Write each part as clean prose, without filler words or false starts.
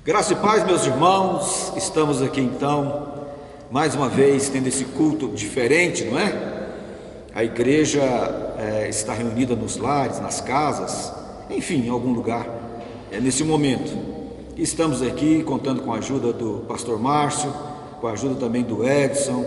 Graça e paz, meus irmãos. Estamos aqui então, mais uma vez, tendo esse culto diferente, não é? A igreja está reunida nos lares, nas casas, enfim, em algum lugar, nesse momento. Estamos aqui contando com a ajuda do pastor Márcio, com a ajuda também do Edson,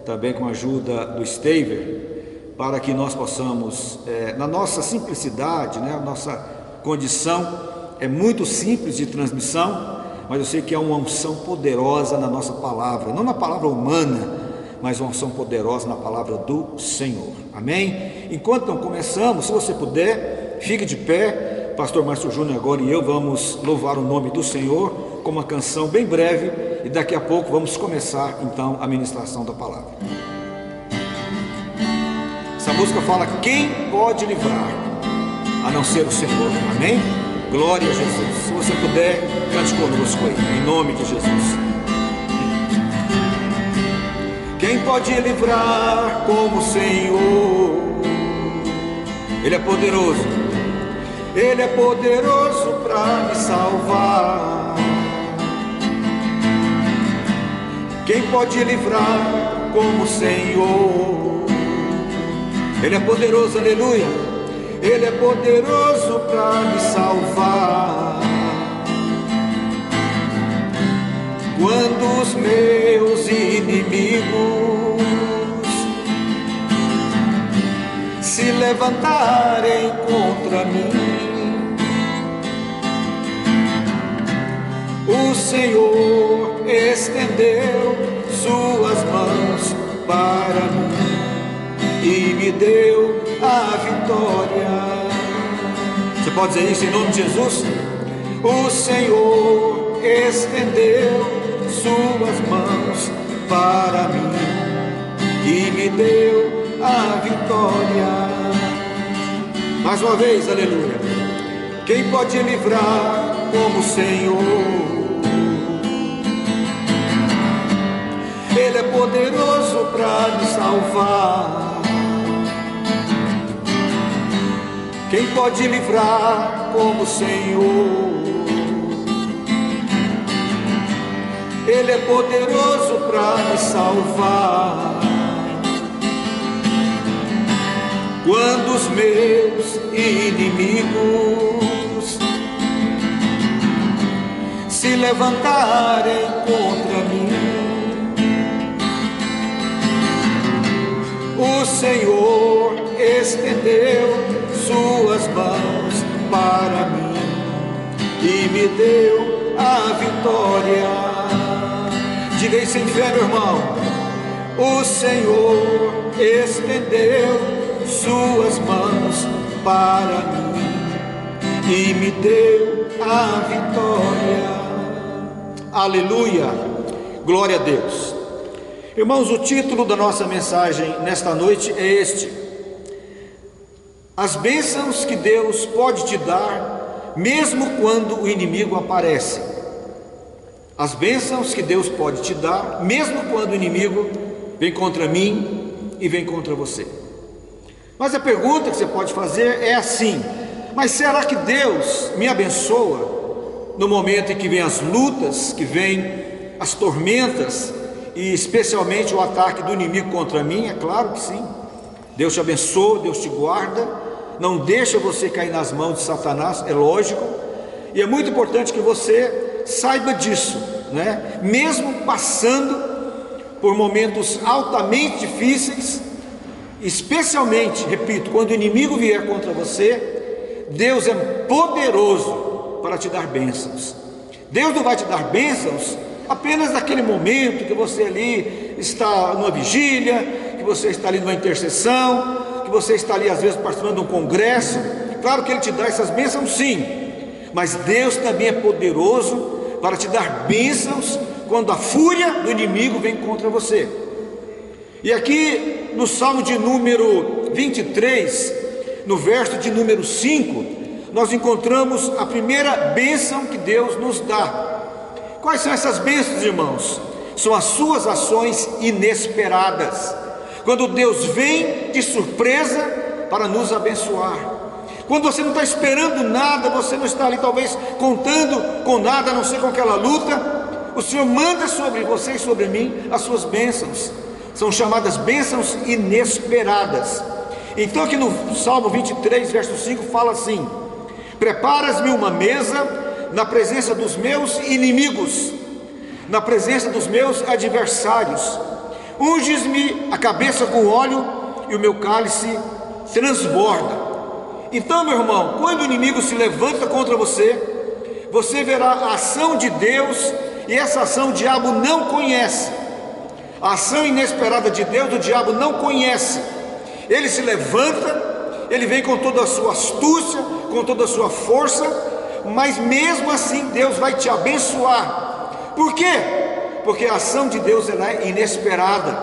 também com a ajuda do Staver, para que nós possamos, na nossa simplicidade, né, a nossa condição é muito simples de transmissão, mas eu sei que há uma unção poderosa na nossa palavra, não na palavra humana, mas uma unção poderosa na palavra do Senhor, amém? Enquanto não começamos, se você puder, fique de pé. Pastor Márcio Júnior agora e eu vamos louvar o nome do Senhor com uma canção bem breve, e daqui a pouco vamos começar então a ministração da palavra. Essa música fala: quem pode livrar a não ser o Senhor, amém? Glória a Jesus. Se você puder, cante conosco aí, em nome de Jesus. Quem pode livrar como o Senhor? Ele é poderoso. Ele é poderoso para me salvar. Quem pode livrar como o Senhor? Ele é poderoso, aleluia. Ele é poderoso para me salvar. Quando os meus inimigos se levantarem contra mim, o Senhor estendeu suas mãos para mim e me deu a vitória. Você pode dizer isso em nome de Jesus? O Senhor estendeu suas mãos para mim e me deu a vitória. Mais uma vez, aleluia. Quem pode livrar como o Senhor? Ele é poderoso para me salvar. Quem pode livrar como o Senhor? Ele é poderoso para me salvar. Quando os meus inimigos se levantarem contra mim, o Senhor estendeu suas mãos para mim e me deu a vitória. Diga isso sem fé, meu irmão. O Senhor estendeu suas mãos para mim e me deu a vitória. Aleluia, glória a Deus. Irmãos, o título da nossa mensagem nesta noite é este: as bênçãos que Deus pode te dar mesmo quando o inimigo aparece. As bênçãos que Deus pode te dar mesmo quando o inimigo vem contra mim e vem contra você. Mas a pergunta que você pode fazer é assim: mas será que Deus me abençoa no momento em que vem as lutas, que vem as tormentas e especialmente o ataque do inimigo contra mim? É claro que sim. Deus te abençoa, Deus te guarda, não deixa você cair nas mãos de Satanás, é lógico. E é muito importante que você saiba disso, né? Mesmo passando por momentos altamente difíceis, especialmente, repito, quando o inimigo vier contra você, Deus é poderoso para te dar bênçãos. Deus não vai te dar bênçãos apenas naquele momento que você ali está numa vigília, que você está ali numa intercessão, que você está ali às vezes participando de um congresso. Claro que Ele te dá essas bênçãos sim, mas Deus também é poderoso para te dar bênçãos quando a fúria do inimigo vem contra você. E aqui no Salmo de número 23, no verso de número 5, nós encontramos a primeira bênção que Deus nos dá. Quais são essas bênçãos, irmãos? São as suas ações inesperadas. Quando Deus vem de surpresa para nos abençoar. Quando você não está esperando nada, você não está ali talvez contando com nada, a não ser com aquela luta, o Senhor manda sobre você e sobre mim as suas bênçãos. São chamadas bênçãos inesperadas. Então aqui no Salmo 23, verso 5 fala assim: preparas-me uma mesa na presença dos meus inimigos, na presença dos meus adversários, unges-me a cabeça com óleo e o meu cálice transborda. Então, meu irmão, quando o inimigo se levanta contra você, você verá a ação de Deus, e essa ação o diabo não conhece. A ação inesperada de Deus o diabo não conhece. Ele se levanta, ele vem com toda a sua astúcia, com toda a sua força, mas mesmo assim Deus vai te abençoar. Por quê? Porque a ação de Deus ela é inesperada.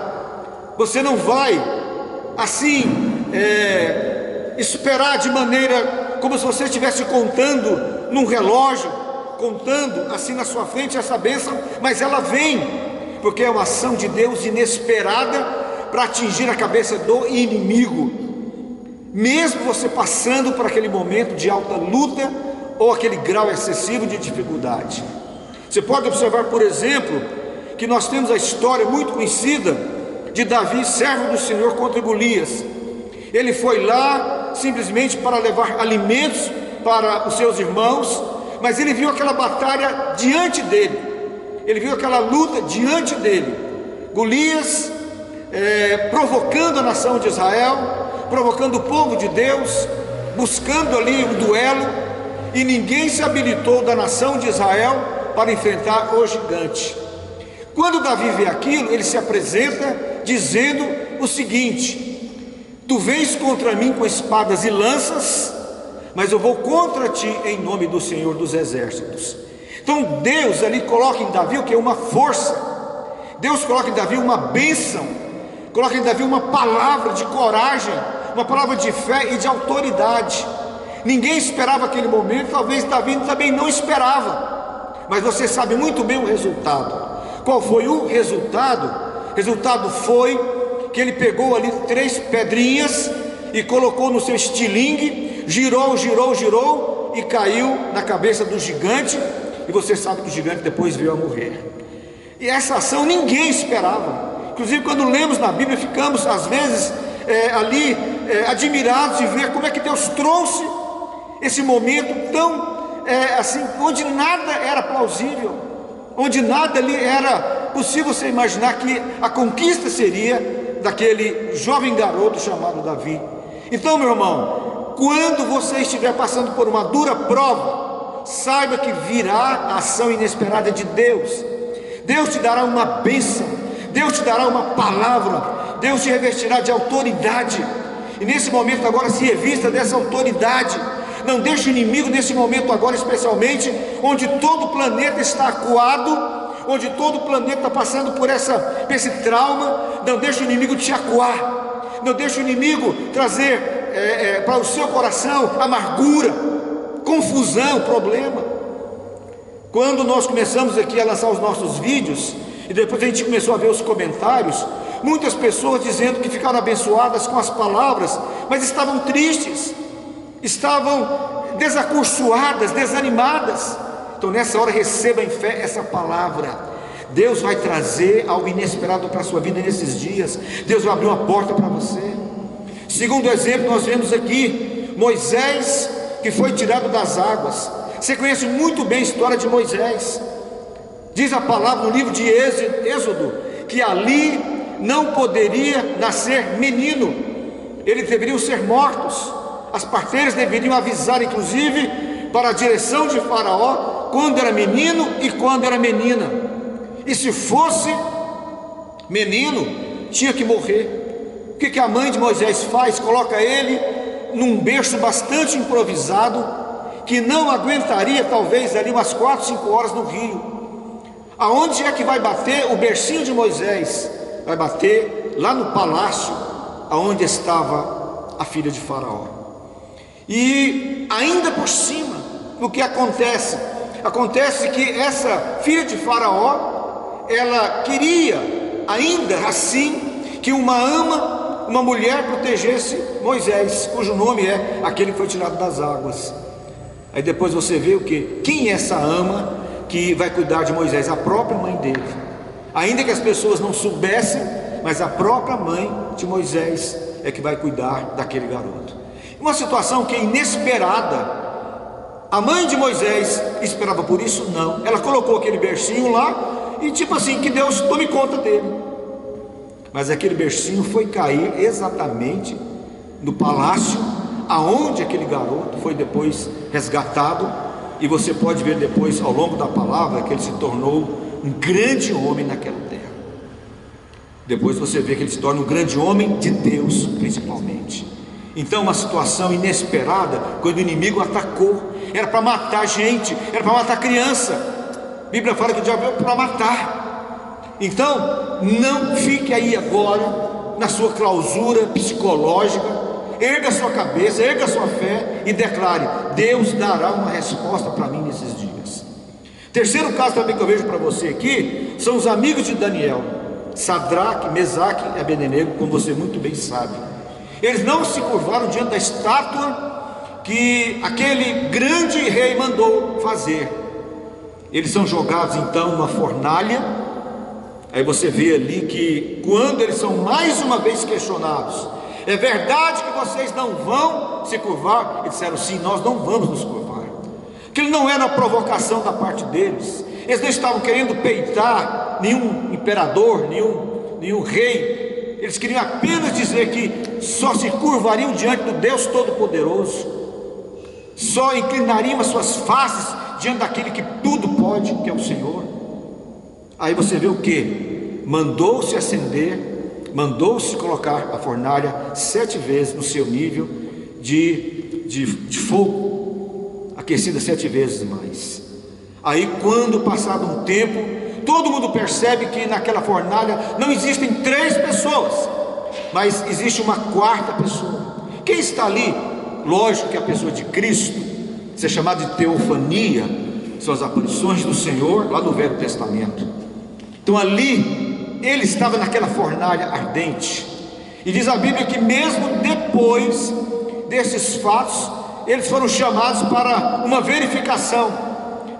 Você não vai assim esperar de maneira como se você estivesse contando num relógio, contando assim na sua frente essa bênção, mas ela vem, porque é uma ação de Deus inesperada para atingir a cabeça do inimigo. Mesmo você passando por aquele momento de alta luta ou aquele grau excessivo de dificuldade. Você pode observar, por exemplo, que nós temos a história muito conhecida de Davi, servo do Senhor, contra Golias. Ele foi lá simplesmente para levar alimentos para os seus irmãos, mas ele viu aquela batalha diante dele, ele viu aquela luta diante dele. Golias provocando a nação de Israel, provocando o povo de Deus, buscando ali um duelo, e ninguém se habilitou da nação de Israel para enfrentar o gigante. Quando Davi vê aquilo, ele se apresenta dizendo o seguinte: tu vens contra mim com espadas e lanças, mas eu vou contra ti em nome do Senhor dos Exércitos. Então Deus ali coloca em Davi o que? Uma força. Deus coloca em Davi uma bênção, coloca em Davi uma palavra de coragem, uma palavra de fé e de autoridade. Ninguém esperava aquele momento, talvez Davi também não esperava, mas você sabe muito bem o resultado. Qual foi o resultado? O resultado foi que ele pegou ali 3 pedrinhas e colocou no seu estilingue, girou e caiu na cabeça do gigante, e você sabe que o gigante depois veio a morrer. E essa ação ninguém esperava. Inclusive, quando lemos na Bíblia, ficamos às vezes admirados de ver como é que Deus trouxe esse momento tão assim, onde nada era plausível, onde nada ali era possível você imaginar que a conquista seria daquele jovem garoto chamado Davi. Então, meu irmão, quando você estiver passando por uma dura prova, saiba que virá a ação inesperada de Deus. Deus te dará uma bênção, Deus te dará uma palavra, Deus te revestirá de autoridade, e nesse momento agora se revista dessa autoridade. Não deixe o inimigo nesse momento agora, especialmente onde todo o planeta está acuado, onde todo o planeta está passando por esse trauma. Não deixe o inimigo te acuar, não deixe o inimigo trazer para o seu coração amargura, confusão, problema. Quando nós começamos aqui a lançar os nossos vídeos, e depois a gente começou a ver os comentários, muitas pessoas dizendo que ficaram abençoadas com as palavras, mas estavam tristes, estavam desacursoadas, desanimadas. Então nessa hora receba em fé essa palavra. Deus vai trazer algo inesperado para a sua vida nesses dias. Deus vai abrir uma porta para você. Segundo exemplo, nós vemos aqui Moisés, que foi tirado das águas. Você conhece muito bem a história de Moisés. Diz a palavra no livro de Êxodo que ali não poderia nascer menino, eles deveriam ser mortos. As parteiras deveriam avisar inclusive para a direção de Faraó quando era menino e quando era menina, e se fosse menino tinha que morrer. O que a mãe de Moisés faz? Coloca ele num berço bastante improvisado, que não aguentaria talvez ali umas 4, 5 horas no rio. Aonde é que vai bater o bercinho de Moisés? Vai bater lá no palácio aonde estava a filha de Faraó. E ainda por cima, o que acontece? Acontece que essa filha de Faraó, ela queria ainda assim que uma mulher protegesse Moisés, cujo nome é aquele que foi tirado das águas. Aí depois você vê o que? Quem é essa ama que vai cuidar de Moisés? A própria mãe dele. Ainda que as pessoas não soubessem, mas a própria mãe de Moisés é que vai cuidar daquele garoto. Uma situação que é inesperada. A mãe de Moisés esperava por isso? Não. Ela colocou aquele bercinho lá e tipo assim, que Deus tome conta dele. Mas aquele bercinho foi cair exatamente no palácio aonde aquele garoto foi depois resgatado. E você pode ver depois ao longo da palavra que ele se tornou um grande homem naquela terra. Depois você vê que ele se torna um grande homem de Deus, principalmente. Então, uma situação inesperada, quando o inimigo atacou, era para matar gente, era para matar criança. A Bíblia fala que o diabo veio para matar. Então, não fique aí agora na sua clausura psicológica. Erga a sua cabeça, erga a sua fé e declare: Deus dará uma resposta para mim nesses dias. Terceiro caso também que eu vejo para você aqui, são os amigos de Daniel, Sadraque, Mesaque e Abednego, como você muito bem sabe. Eles não se curvaram diante da estátua que aquele grande rei mandou fazer. Eles são jogados então numa fornalha. Aí você vê ali que quando eles são mais uma vez questionados: é verdade que vocês não vão se curvar? Eles disseram: sim, nós não vamos nos curvar. Aquilo não era uma provocação da parte deles. Eles não estavam querendo peitar nenhum imperador, nenhum rei. Eles queriam apenas dizer que só se curvariam diante do Deus Todo-Poderoso, só inclinariam as suas faces diante daquele que tudo pode, que é o Senhor. Aí você vê o que? Mandou-se acender, mandou-se colocar a fornalha 7 vezes no seu nível de fogo, aquecida 7 vezes mais. Aí quando passado um tempo, todo mundo percebe que naquela fornalha não existem 3 pessoas, mas existe uma 4ª pessoa. Quem está ali? Lógico que a pessoa de Cristo. Isso é chamado de teofania, são as aparições do Senhor lá no Velho Testamento. Então ali ele estava naquela fornalha ardente, e diz a Bíblia que mesmo depois desses fatos, eles foram chamados para uma verificação,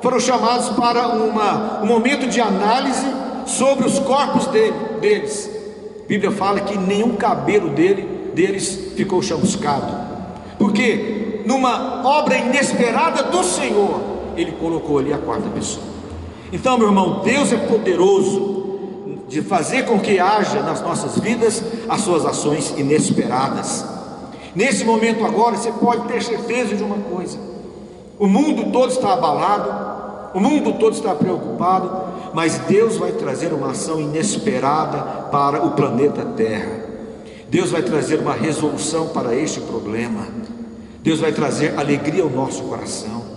foram chamados para um momento de análise sobre os corpos deles. A Bíblia fala que nenhum cabelo deles ficou chamuscado, porque numa obra inesperada do Senhor, Ele colocou ali a 4ª pessoa. Então, meu irmão, Deus é poderoso de fazer com que haja nas nossas vidas as suas ações inesperadas. Nesse momento agora, você pode ter certeza de uma coisa: o mundo todo está abalado, o mundo todo está preocupado, mas Deus vai trazer uma ação inesperada para o planeta Terra. Deus vai trazer uma resolução para este problema. Deus vai trazer alegria ao nosso coração.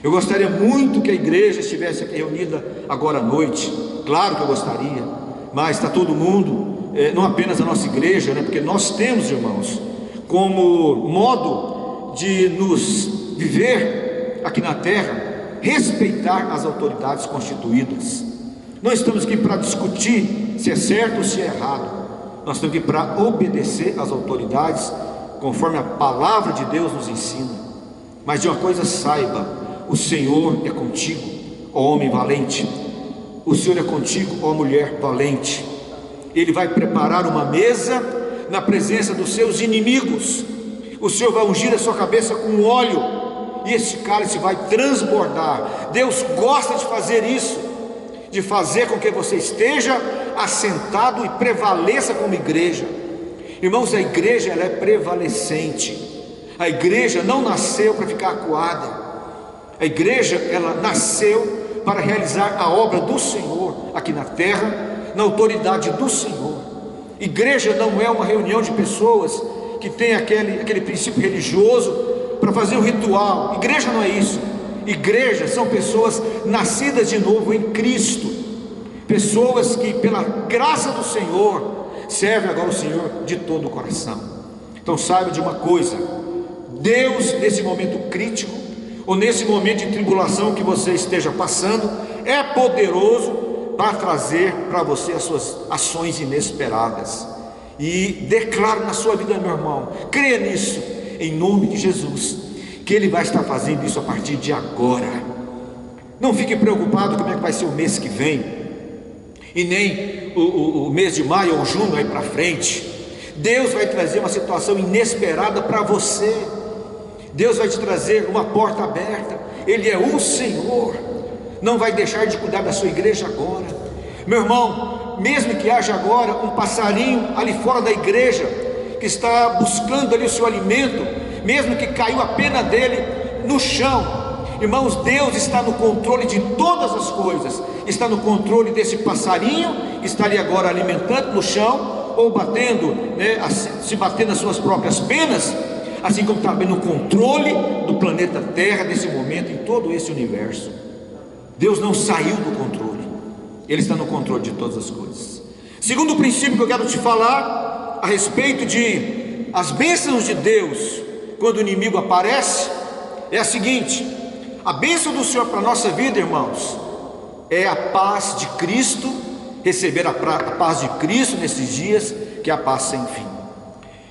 Eu gostaria muito que a igreja estivesse aqui reunida agora à noite. Claro que eu gostaria, mas está todo mundo, não apenas a nossa igreja, né? Porque nós temos, irmãos, como modo de nos viver aqui na terra, respeitar as autoridades constituídas. Não estamos aqui para discutir se é certo ou se é errado. Nós estamos aqui para obedecer às autoridades conforme a palavra de Deus nos ensina. Mas de uma coisa saiba: o Senhor é contigo, ó homem valente. O Senhor é contigo, ó mulher valente. Ele vai preparar uma mesa na presença dos seus inimigos. O Senhor vai ungir a sua cabeça com óleo, e esse cálice vai transbordar. Deus gosta de fazer isso, de fazer com que você esteja assentado e prevaleça como igreja. Irmãos, a igreja ela é prevalecente. A igreja não nasceu para ficar acuada. A igreja ela nasceu para realizar a obra do Senhor aqui na terra, na autoridade do Senhor. Igreja não é uma reunião de pessoas que tem aquele princípio religioso para fazer um ritual. Igreja não é isso. Igreja são pessoas nascidas de novo em Cristo, pessoas que pela graça do Senhor servem agora o Senhor de todo o coração. Então saiba de uma coisa: Deus, nesse momento crítico, ou nesse momento de tribulação que você esteja passando, é poderoso para trazer para você as suas ações inesperadas. e declaro na sua vida, meu irmão, creia nisso, em nome de Jesus, que Ele vai estar fazendo isso a partir de agora. Não fique preocupado como é que vai ser o mês que vem, e nem o mês de maio ou junho aí para frente. Deus vai trazer uma situação inesperada para você. Deus vai te trazer uma porta aberta. Ele é o Senhor, não vai deixar de cuidar da sua igreja agora. Meu irmão, mesmo que haja agora um passarinho ali fora da igreja, que está buscando ali o seu alimento, mesmo que caiu a pena dele no chão, irmãos, Deus está no controle de todas as coisas, está no controle desse passarinho, que está ali agora alimentando no chão, ou batendo, se batendo nas suas próprias penas, assim como também no controle do planeta Terra nesse momento, em todo esse universo. Deus não saiu do controle, Ele está no controle de todas as coisas. Segundo princípio que eu quero te falar a respeito de as bênçãos de Deus quando o inimigo aparece, é a seguinte: a bênção do Senhor para a nossa vida, irmãos, é a paz de Cristo, receber a paz de Cristo nesses dias, que é a paz sem fim.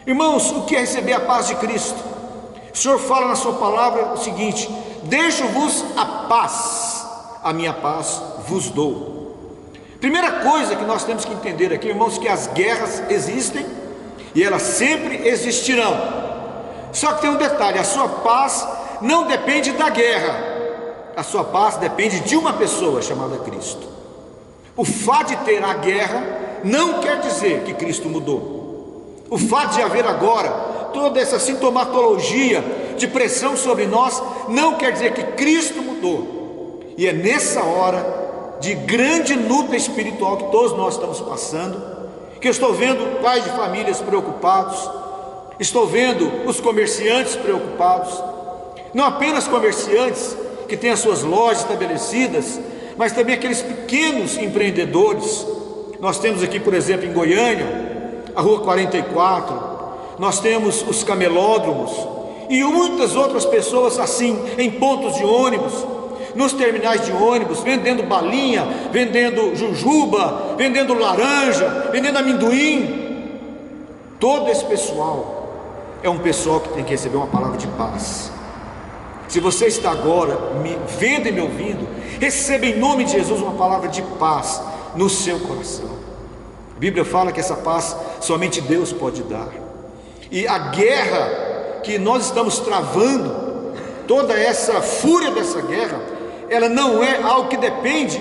Irmãos, o que é receber a paz de Cristo? O Senhor fala na sua palavra o seguinte: deixo-vos a paz, a minha paz vos dou. Primeira coisa que nós temos que entender aqui, irmãos, que as guerras existem e elas sempre existirão. Só que tem um detalhe: a sua paz não depende da guerra, a sua paz depende de uma pessoa chamada Cristo. O fato de ter a guerra não quer dizer que Cristo mudou. O fato de haver agora toda essa sintomatologia de pressão sobre nós não quer dizer que Cristo mudou. E é nessa hora de grande luta espiritual que todos nós estamos passando, que eu estou vendo pais de famílias preocupados, estou vendo os comerciantes preocupados, não apenas comerciantes que têm as suas lojas estabelecidas, mas também aqueles pequenos empreendedores. Nós temos aqui, por exemplo, em Goiânia, a Rua 44, nós temos os camelódromos e muitas outras pessoas assim, em pontos de ônibus, nos terminais de ônibus, vendendo balinha, vendendo jujuba, vendendo laranja, vendendo amendoim. Todo esse pessoal é um pessoal que tem que receber uma palavra de paz. Se você está agora me vendo e me ouvindo, receba em nome de Jesus uma palavra de paz no seu coração. A Bíblia fala que essa paz somente Deus pode dar. E a guerra que nós estamos travando, toda essa fúria dessa guerra, ela não é algo que depende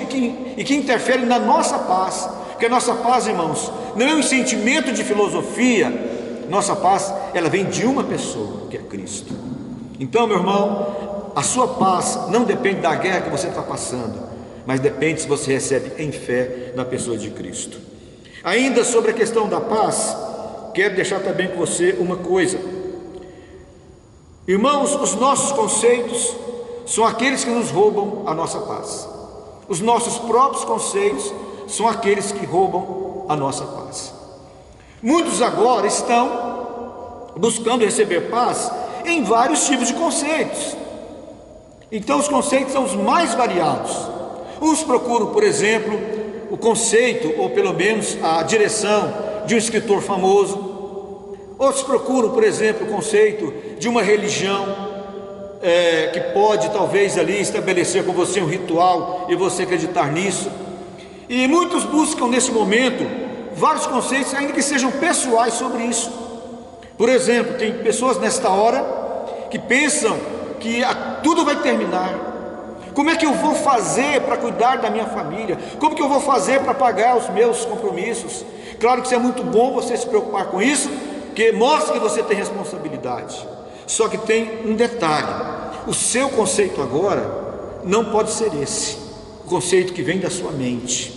e que interfere na nossa paz. Porque a nossa paz, irmãos, não é um sentimento de filosofia. Nossa paz, ela vem de uma pessoa, que é Cristo. Então, meu irmão, a sua paz não depende da guerra que você está passando, mas depende se você recebe em fé na pessoa de Cristo. Ainda sobre a questão da paz, quero deixar também com você uma coisa. Irmãos, os nossos conceitos são aqueles que nos roubam a nossa paz. Os nossos próprios conceitos são aqueles que roubam a nossa paz. Muitos agora estão buscando receber paz em vários tipos de conceitos. Então os conceitos são os mais variados. Uns procuram, por exemplo, o conceito, ou pelo menos a direção de um escritor famoso. Outros procuram, por exemplo, o conceito de uma religião que pode talvez ali estabelecer com você um ritual e você acreditar nisso. E muitos buscam nesse momento vários conceitos, ainda que sejam pessoais, sobre isso. Por exemplo, tem pessoas nesta hora que pensam que tudo vai terminar. Como é que eu vou fazer para cuidar da minha família? Como que eu vou fazer para pagar os meus compromissos? Claro que isso é muito bom, você se preocupar com isso, porque mostra que você tem responsabilidade. Só que tem um detalhe: o seu conceito agora não pode ser esse, o conceito que vem da sua mente.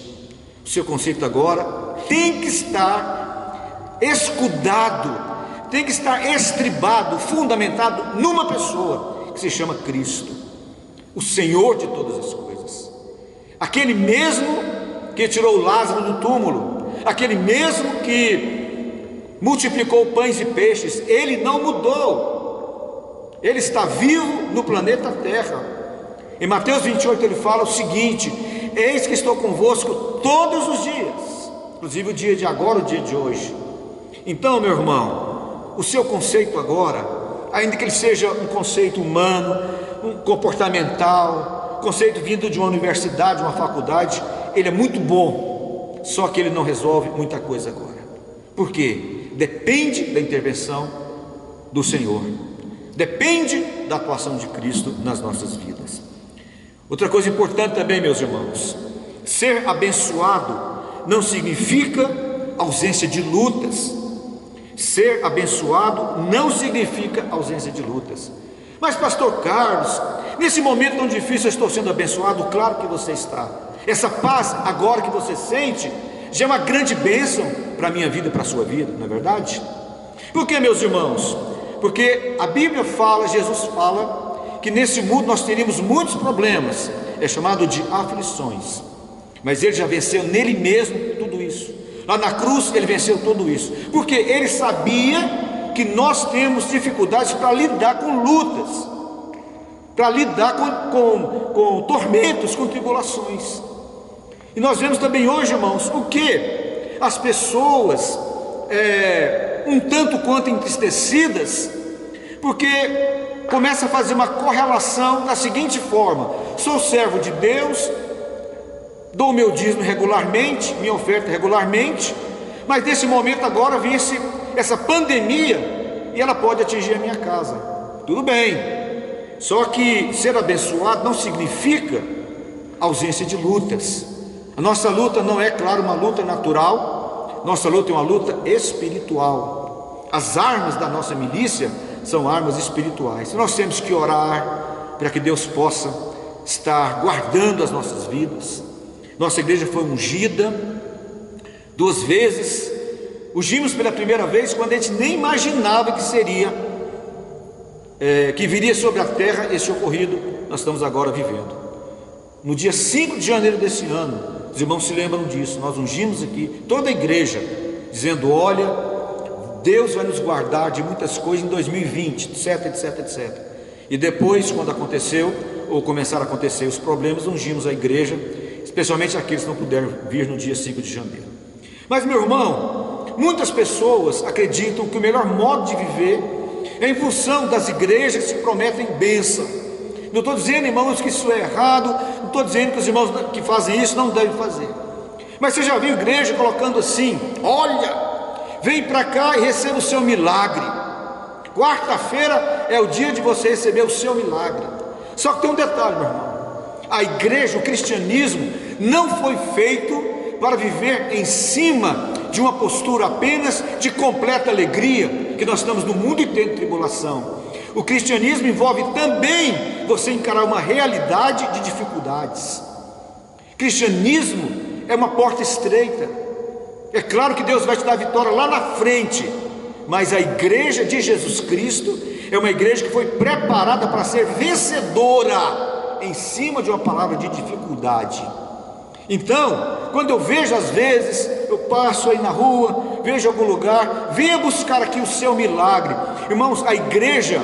O seu conceito agora tem que estar escudado, tem que estar estribado, fundamentado numa pessoa que se chama Cristo, o Senhor de todas as coisas, aquele mesmo que tirou Lázaro do túmulo, aquele mesmo que multiplicou pães e peixes. Ele não mudou, ele está vivo no planeta Terra. Em Mateus 28 ele fala o seguinte: eis que estou convosco todos os dias, inclusive o dia de agora, o dia de hoje, Então, meu irmão, o seu conceito agora, ainda que ele seja um conceito humano, um comportamental, conceito vindo de uma universidade, uma faculdade, ele é muito bom, só que ele não resolve muita coisa agora. Por quê? Depende da intervenção do Senhor, depende da atuação de Cristo nas nossas vidas. Outra coisa importante também, meus irmãos, ser abençoado não significa ausência de lutas. Ser abençoado não significa ausência de lutas. Mas pastor Carlos, nesse momento tão difícil eu estou sendo abençoado. Claro que você está. Essa paz agora que você sente já é uma grande bênção para a minha vida e para a sua vida, não é verdade? Por que, meus irmãos? Porque a Bíblia fala, Jesus fala, que nesse mundo nós teríamos muitos problemas, é chamado de aflições, mas ele já venceu nele mesmo tudo isso. Lá na cruz ele venceu tudo isso, porque ele sabia que nós temos dificuldades para lidar com lutas, para lidar com tormentos, com tribulações. E nós vemos também hoje, irmãos, o que as pessoas um tanto quanto entristecidas, porque começa a fazer uma correlação da seguinte forma: sou servo de Deus, dou meu dízimo regularmente, minha oferta regularmente, mas nesse momento agora vem essa pandemia e ela pode atingir a minha casa. Tudo bem, só que ser abençoado não significa ausência de lutas. A nossa luta não é, claro, uma luta natural, nossa luta é uma luta espiritual. As armas da nossa milícia são armas espirituais. Nós temos que orar para que Deus possa estar guardando as nossas vidas. Nossa igreja foi ungida 2 vezes. Ungimos pela primeira vez quando a gente nem imaginava que seria, que viria sobre a terra esse ocorrido. Nós estamos agora vivendo. No dia 5 de janeiro desse ano, os irmãos se lembram disso, nós ungimos aqui toda a igreja, dizendo: olha, Deus vai nos guardar de muitas coisas em 2020, etc, etc, etc. E depois, quando aconteceu, ou começaram a acontecer os problemas, ungimos a igreja, especialmente aqueles que não puderam vir no dia 5 de janeiro. Mas, meu irmão, muitas pessoas acreditam que o melhor modo de viver é em função das igrejas que se prometem bênção. Não estou dizendo, irmãos, que isso é errado, não estou dizendo que os irmãos que fazem isso não devem fazer. Mas você já viu igreja colocando assim: olha, vem para cá e receba o seu milagre. Quarta-feira é o dia de você receber o seu milagre. Só que tem um detalhe, meu irmão: a igreja, o cristianismo não foi feito para viver em cima de uma postura apenas de completa alegria, que nós estamos no mundo inteiro de tribulação. O cristianismo envolve também você encarar uma realidade de dificuldades. Cristianismo é uma porta estreita. É claro que Deus vai te dar vitória lá na frente, mas a igreja de Jesus Cristo é uma igreja que foi preparada para ser vencedora em cima de uma palavra de dificuldade. Então, quando eu vejo, às vezes, eu passo aí na rua, vejo algum lugar, venha buscar aqui o seu milagre. Irmãos, a igreja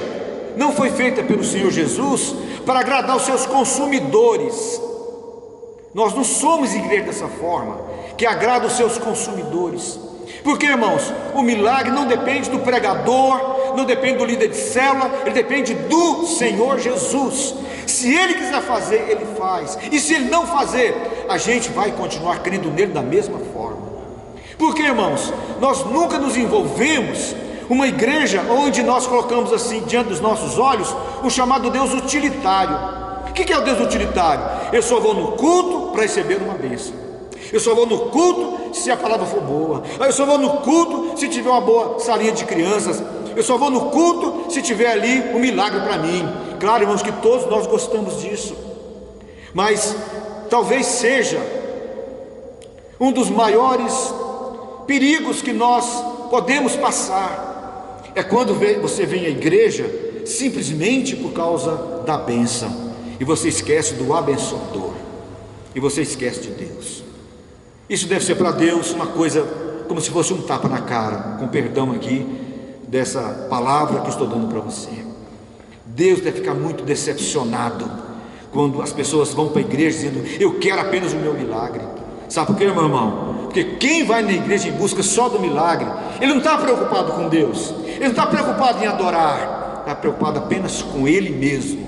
não foi feita pelo Senhor Jesus para agradar os seus consumidores. Nós não somos igreja dessa forma, que agrada os seus consumidores. Porque, irmãos, o milagre não depende do pregador, não depende do líder de célula, ele depende do Senhor Jesus. Se ele quiser fazer, ele faz. E se ele não fazer, a gente vai continuar crendo nele da mesma forma. Porque, irmãos, nós nunca nos envolvemos uma igreja onde nós colocamos assim diante dos nossos olhos o chamado Deus utilitário. O que é o Deus utilitário? Eu só vou no culto para receber uma bênção. Eu só vou no culto se a palavra for boa. Eu só vou no culto se tiver uma boa salinha de crianças. Eu só vou no culto se tiver ali um milagre para mim. Claro, irmãos, que todos nós gostamos disso. Mas talvez seja um dos maiores perigos que nós podemos passar. É quando você vem à igreja simplesmente por causa da bênção, e você esquece do abençoador, e você esquece de Deus. Isso deve ser para Deus uma coisa como se fosse um tapa na cara, com perdão aqui dessa palavra que estou dando para você. Deus deve ficar muito decepcionado quando as pessoas vão para a igreja dizendo: eu quero apenas o meu milagre. Sabe por quê, meu irmão? Porque quem vai na igreja em busca só do milagre, ele não está preocupado com Deus, ele não está preocupado em adorar, está preocupado apenas com ele mesmo,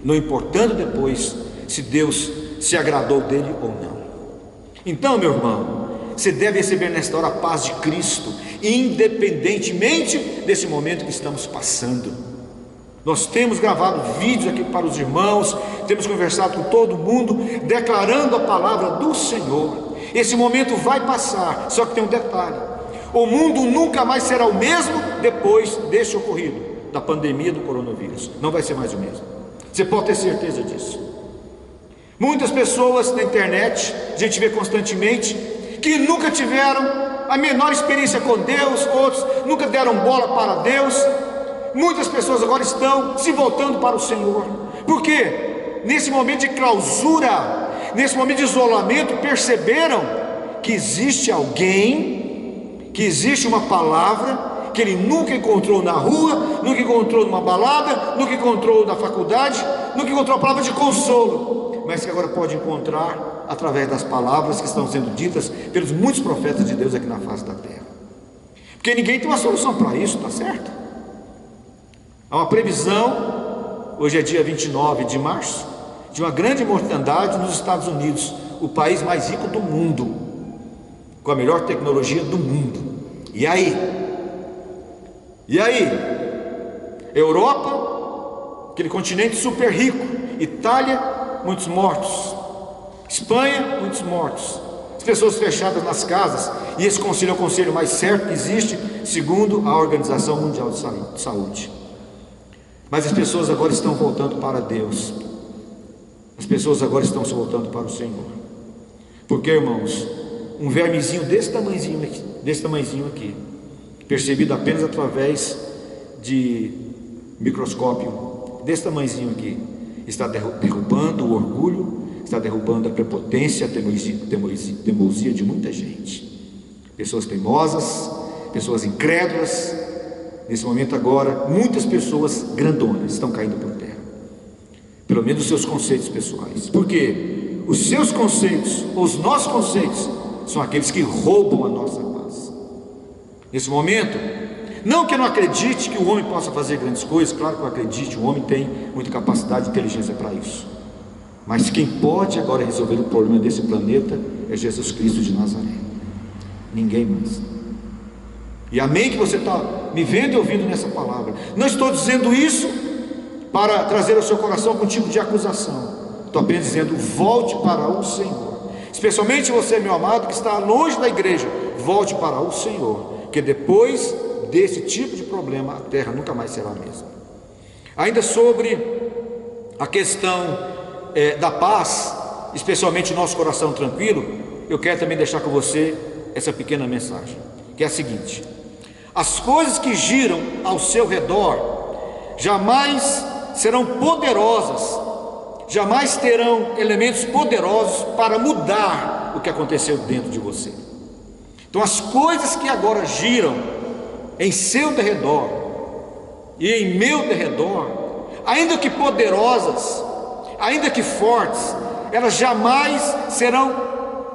não importando depois se Deus se agradou dele ou não. Então, meu irmão, você deve receber nesta hora a paz de Cristo, independentemente desse momento que estamos passando. Nós temos gravado vídeos aqui para os irmãos, temos conversado com todo mundo, declarando a palavra do Senhor. Esse momento vai passar, só que tem um detalhe: o mundo nunca mais será o mesmo depois desse ocorrido, da pandemia do coronavírus. Não vai ser mais o mesmo, você pode ter certeza disso. Muitas pessoas na internet, a gente vê constantemente, que nunca tiveram a menor experiência com Deus, outros nunca deram bola para Deus. Muitas pessoas agora estão se voltando para o Senhor, porque nesse momento de clausura, nesse momento de isolamento, perceberam que existe alguém, que existe uma palavra que ele nunca encontrou na rua, nunca encontrou numa balada, nunca encontrou na faculdade, nunca encontrou a palavra de consolo, mas que agora pode encontrar através das palavras que estão sendo ditas pelos muitos profetas de Deus aqui na face da terra. Porque ninguém tem uma solução para isso, tá certo? Há uma previsão, hoje é dia 29 de março, de uma grande mortandade nos Estados Unidos, o país mais rico do mundo, com a melhor tecnologia do mundo. E aí? E aí? Europa, aquele continente super rico, Itália, muitos mortos, Espanha, muitos mortos, as pessoas fechadas nas casas, e esse conselho é o conselho mais certo que existe, segundo a Organização Mundial de Saúde. Mas as pessoas agora estão voltando para Deus, as pessoas agora estão se voltando para o Senhor. Porque, irmãos, um vermezinho desse tamanhozinho aqui, percebido apenas através de microscópio, desse tamanhozinho aqui, está derrubando o orgulho, está derrubando a prepotência, a teimosia de muita gente. Pessoas teimosas, pessoas incrédulas. Nesse momento agora, muitas pessoas grandonas estão caindo por terra, pelo menos os seus conceitos pessoais. Porque os seus conceitos, ou os nossos conceitos, são aqueles que roubam a nossa paz. Nesse momento, não que eu não acredite que o homem possa fazer grandes coisas, claro que eu acredito, o homem tem muita capacidade e inteligência para isso. Mas quem pode agora resolver o problema desse planeta é Jesus Cristo de Nazaré, ninguém mais. E amém que você está me vendo e ouvindo nessa palavra. Não estou dizendo isso para trazer ao seu coração algum tipo de acusação, estou apenas dizendo: volte para o Senhor. Especialmente você, meu amado, que está longe da igreja, volte para o Senhor, porque depois desse tipo de problema a terra nunca mais será a mesma. Ainda sobre a questão da paz, especialmente o nosso coração tranquilo, eu quero também deixar com você essa pequena mensagem, que é a seguinte: as coisas que giram ao seu redor jamais serão poderosas, jamais terão elementos poderosos para mudar o que aconteceu dentro de você. Então as coisas que agora giram em seu derredor e em meu derredor, ainda que poderosas, ainda que fortes, elas jamais serão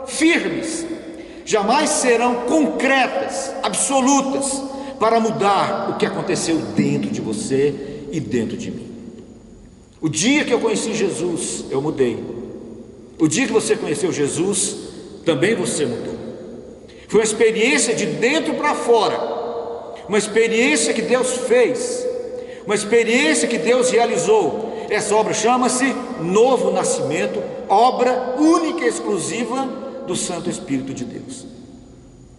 firmes, jamais serão concretas, absolutas, para mudar o que aconteceu dentro de você e dentro de mim. O dia que eu conheci Jesus, eu mudei. O dia que você conheceu Jesus, também você mudou. Foi uma experiência de dentro para fora, uma experiência que Deus fez, uma experiência que Deus realizou. Essa obra chama-se Novo Nascimento, obra única e exclusiva do Santo Espírito de Deus.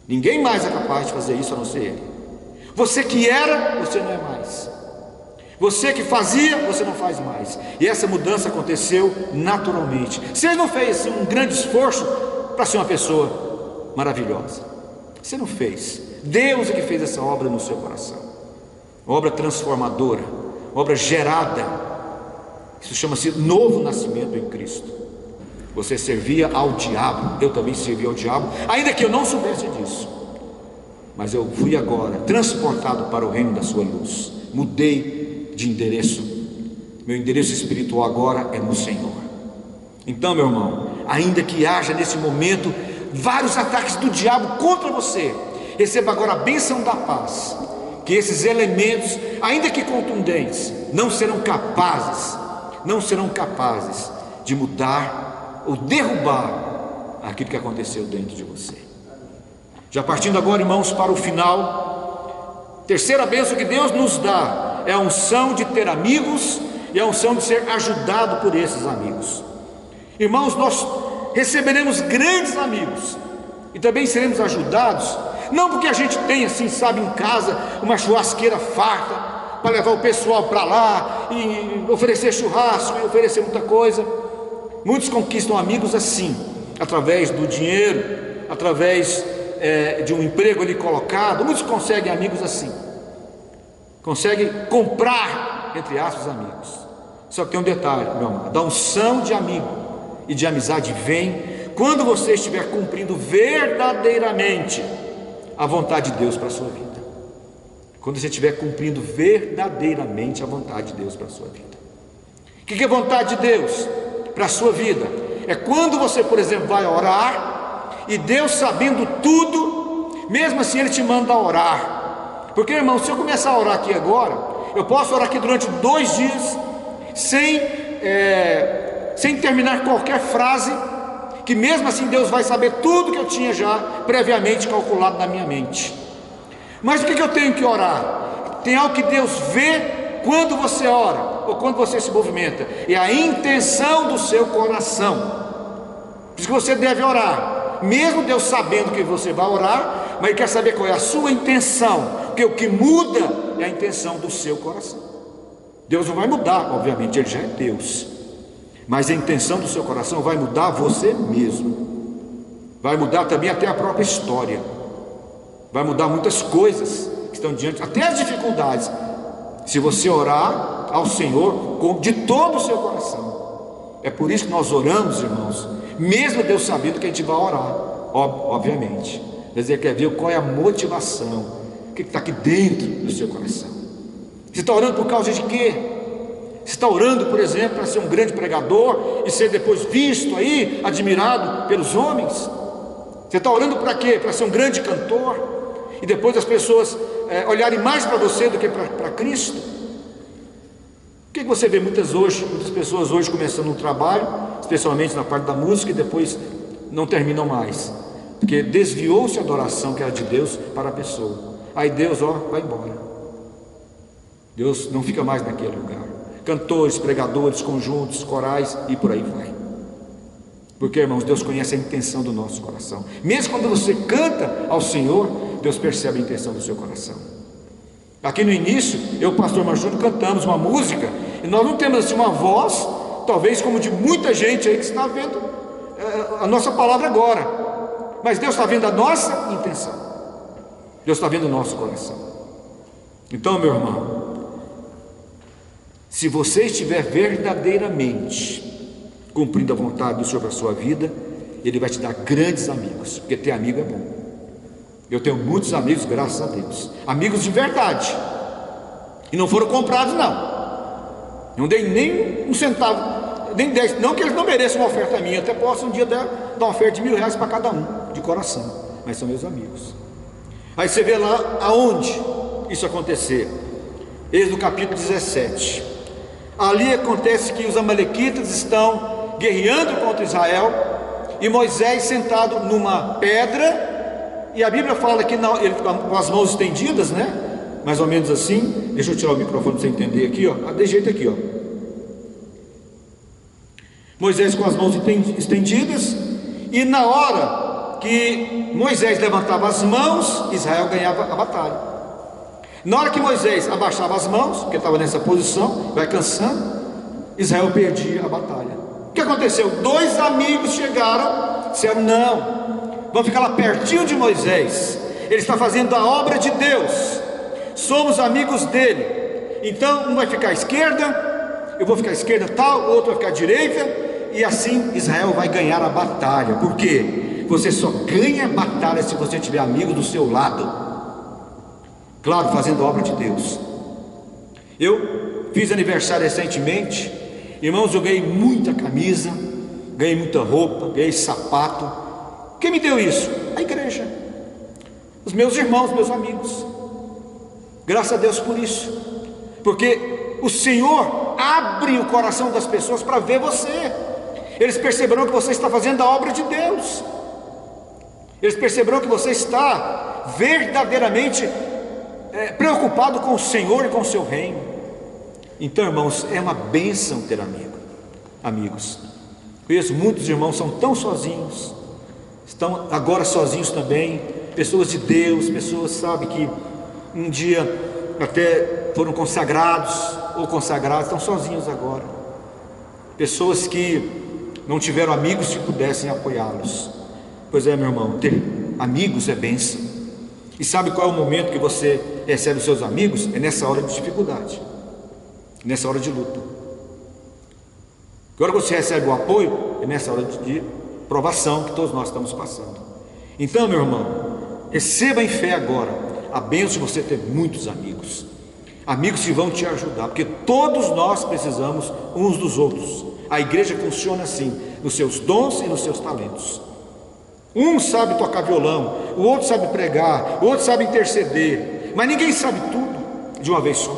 Ninguém mais é capaz de fazer isso a não ser Ele. Você que era, você não é mais. Você que fazia, você não faz mais. E essa mudança aconteceu naturalmente. Você não fez assim, um grande esforço para ser uma pessoa maravilhosa. Você não fez. Deus é que fez essa obra no seu coração. Obra transformadora, obra gerada. Isso chama-se novo nascimento em Cristo. Você servia ao diabo, eu também servia ao diabo, ainda que eu não soubesse disso. Mas eu fui agora transportado para o reino da sua luz. Mudei de endereço. Meu endereço espiritual agora é no Senhor. Então, meu irmão, ainda que haja nesse momento vários ataques do diabo contra você, receba agora a bênção da paz, que esses elementos, ainda que contundentes, não serão capazes de mudar ou derrubar aquilo que aconteceu dentro de você. Já partindo agora, irmãos, para o final, terceira bênção que Deus nos dá é a unção de ter amigos e a unção de ser ajudado por esses amigos. Irmãos, nós receberemos grandes amigos e também seremos ajudados, não porque a gente tem, assim, sabe, em casa uma churrasqueira farta para levar o pessoal para lá e oferecer churrasco e oferecer muita coisa. Muitos conquistam amigos assim, através do dinheiro, através de um emprego ali colocado. Muitos conseguem amigos assim, conseguem comprar, entre aspas, amigos. Só que tem um detalhe, meu amado: a unção de amigo e de amizade vem quando você estiver cumprindo verdadeiramente a vontade de Deus para a sua vida. Quando você estiver cumprindo verdadeiramente a vontade de Deus para a sua vida. O que é vontade de Deus para a sua vida? É quando você, por exemplo, vai orar e Deus, sabendo tudo, mesmo assim Ele te manda orar. Porque, irmão, se eu começar a orar aqui agora, eu posso orar aqui durante 2 dias sem terminar qualquer frase, que mesmo assim Deus vai saber tudo que eu tinha já previamente calculado na minha mente. Mas o que eu tenho que orar? Tem algo que Deus vê quando você ora, ou quando você se movimenta, é a intenção do seu coração. Por isso que você deve orar, mesmo Deus sabendo que você vai orar, mas Ele quer saber qual é a sua intenção, porque o que muda é a intenção do seu coração. Deus não vai mudar, obviamente, Ele já é Deus, mas a intenção do seu coração vai mudar você mesmo, vai mudar também até a própria história, vai mudar muitas coisas que estão diante, até as dificuldades, se você orar ao Senhor de todo o seu coração. É por isso que nós oramos, irmãos, mesmo Deus sabendo que a gente vai orar, obviamente. Deus quer ver qual é a motivação, o que está aqui dentro do seu coração. Você está orando por causa de quê? Você está orando, por exemplo, para ser um grande pregador e ser depois visto aí, admirado pelos homens? Você está orando para quê? Para ser um grande cantor e depois as pessoas olharem mais para você do que para Cristo? O que você vê muitas pessoas hoje começando um trabalho, especialmente na parte da música, e depois não terminam mais, porque desviou-se a adoração que era de Deus para a pessoa. Aí Deus, vai embora. Deus não fica mais naquele lugar. Cantores, pregadores, conjuntos, corais e por aí vai. Porque, irmãos, Deus conhece a intenção do nosso coração. Mesmo quando você canta ao Senhor, Deus percebe a intenção do seu coração. Aqui no início, eu e o pastor Marjúlio cantamos uma música, e nós não temos assim uma voz, talvez como de muita gente aí que está vendo a nossa palavra agora, mas Deus está vendo a nossa intenção, Deus está vendo o nosso coração. Então, meu irmão, se você estiver verdadeiramente cumprindo a vontade do Senhor para a sua vida, Ele vai te dar grandes amigos, porque ter amigo é bom. Eu tenho muitos amigos, graças a Deus, amigos de verdade, e não foram comprados não dei nem um centavo, nem 10, não que eles não mereçam uma oferta minha, até posso um dia dar uma oferta de R$1.000 para cada um, de coração, mas são meus amigos. Aí você vê lá aonde isso acontecer. Êxodo capítulo 17, ali acontece que os amalequitas estão guerreando contra Israel, e Moisés sentado numa pedra, e a Bíblia fala que não, ele com as mãos estendidas, né? Mais ou menos assim. Deixa eu tirar o microfone para você entender aqui, de jeito aqui, Moisés com as mãos estendidas, e na hora que Moisés levantava as mãos, Israel ganhava a batalha. Na hora que Moisés abaixava as mãos, porque estava nessa posição, vai cansando, Israel perdia a batalha. O que aconteceu? 2 amigos chegaram, disseram: não, vamos ficar lá pertinho de Moisés, ele está fazendo a obra de Deus, somos amigos dele, então um vai ficar à esquerda, eu vou ficar à esquerda tal, o outro vai ficar à direita, e assim Israel vai ganhar a batalha. Por quê? Você só ganha a batalha se você tiver amigos do seu lado, claro, fazendo a obra de Deus. Eu fiz aniversário recentemente, irmãos, eu ganhei muita camisa, ganhei muita roupa, ganhei sapato. Quem me deu isso? A igreja, os meus irmãos, meus amigos. Graças a Deus por isso, porque o Senhor abre o coração das pessoas para ver você. Eles perceberão que você está fazendo a obra de Deus. Eles perceberão que você está verdadeiramente preocupado com o Senhor e com o seu reino. Então, irmãos, é uma bênção ter amigos. Conheço muitos irmãos, são tão sozinhos, estão agora sozinhos também, pessoas de Deus, pessoas, sabe, que um dia até foram consagrados ou consagrados, estão sozinhos agora. Pessoas que não tiveram amigos que pudessem apoiá-los. Pois é, meu irmão, ter amigos é bênção. E sabe qual é o momento que você recebe os seus amigos? É nessa hora de dificuldade, nessa hora de luta. Agora você recebe o apoio, é nessa hora de provação que todos nós estamos passando. Então, meu irmão, receba em fé agora a bênção de você ter muitos amigos, amigos que vão te ajudar, porque todos nós precisamos uns dos outros. A igreja funciona assim, nos seus dons e nos seus talentos. Um sabe tocar violão, o outro sabe pregar, o outro sabe interceder, mas ninguém sabe tudo de uma vez só.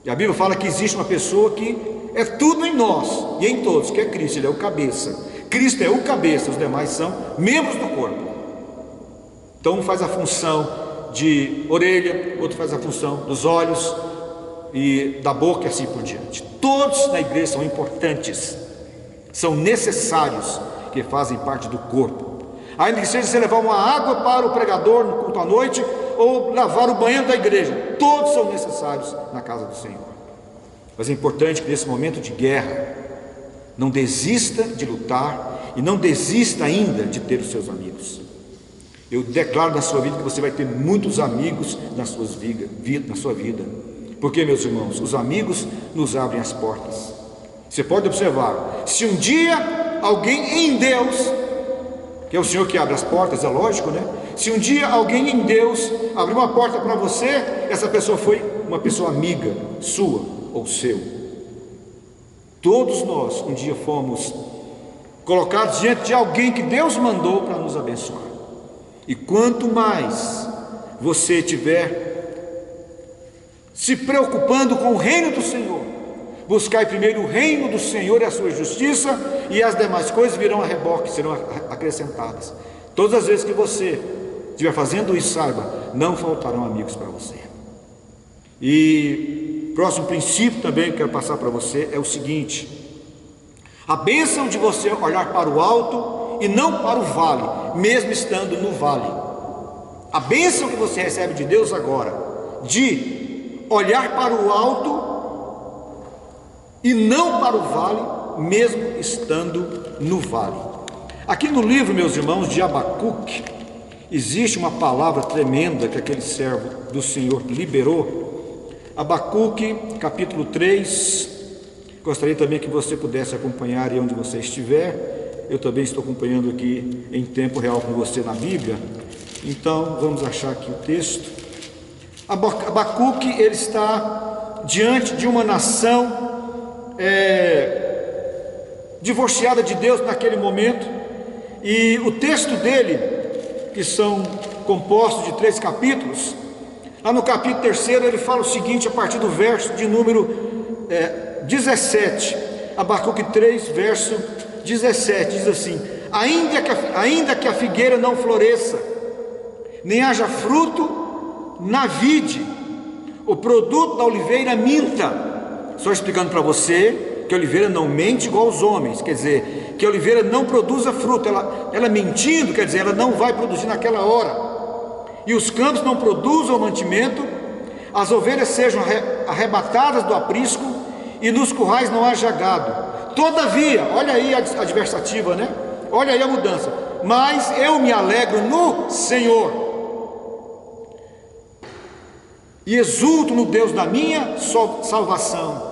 E a Bíblia fala que existe uma pessoa que é tudo em nós e em todos, que é Cristo. Ele é o cabeça. Cristo é o cabeça, os demais são membros do corpo. Então um faz a função de orelha, outro faz a função dos olhos e da boca e assim por diante. Todos na igreja são importantes, são necessários, que fazem parte do corpo. Ainda que seja você levar uma água para o pregador no culto à noite, ou lavar o banheiro da igreja, todos são necessários na casa do Senhor. Mas é importante que nesse momento de guerra, não desista de lutar e não desista ainda de ter os seus amigos. Eu declaro na sua vida que você vai ter muitos amigos na sua vida. Porque, meus irmãos, os amigos nos abrem as portas. Você pode observar, se um dia alguém em Deus, que é o Senhor que abre as portas, é lógico, né? Se um dia alguém em Deus abrir uma porta para você, essa pessoa foi uma pessoa amiga sua ou seu. Todos nós um dia fomos colocados diante de alguém que Deus mandou para nos abençoar. E quanto mais você estiver se preocupando com o reino do Senhor, buscai primeiro o reino do Senhor e a sua justiça, e as demais coisas virão a reboque, serão acrescentadas. Todas as vezes que você estiver fazendo isso, saiba, não faltarão amigos para você. E próximo princípio também que eu quero passar para você é o seguinte: a bênção de você olhar para o alto e não para o vale, mesmo estando no vale. A bênção que você recebe de Deus agora, de olhar para o alto e não para o vale, mesmo estando no vale. Aqui no livro, meus irmãos, de Abacuque, existe uma palavra tremenda que aquele servo do Senhor liberou. Abacuque, capítulo 3. Gostaria também que você pudesse acompanhar aí onde você estiver. Eu também estou acompanhando aqui em tempo real com você na Bíblia. Então, vamos achar aqui o texto. Abacuque, ele está diante de uma nação divorciada de Deus naquele momento, e o texto dele, que são compostos de 3 capítulos, lá no capítulo 3 ele fala o seguinte, a partir do verso de número 17, Abacuque 3, verso 17, diz assim: ainda que a figueira não floresça, nem haja fruto na vide, o produto da oliveira minta. Só explicando para você que a oliveira não mente igual aos homens, quer dizer, que a oliveira não produza fruto, ela mentindo, quer dizer, ela não vai produzir naquela hora, e os campos não produzam mantimento, as ovelhas sejam arrebatadas do aprisco, e nos currais não haja gado. Todavia, olha aí a adversativa, né? Olha aí a mudança. Mas eu me alegro no Senhor, e exulto no Deus da minha salvação.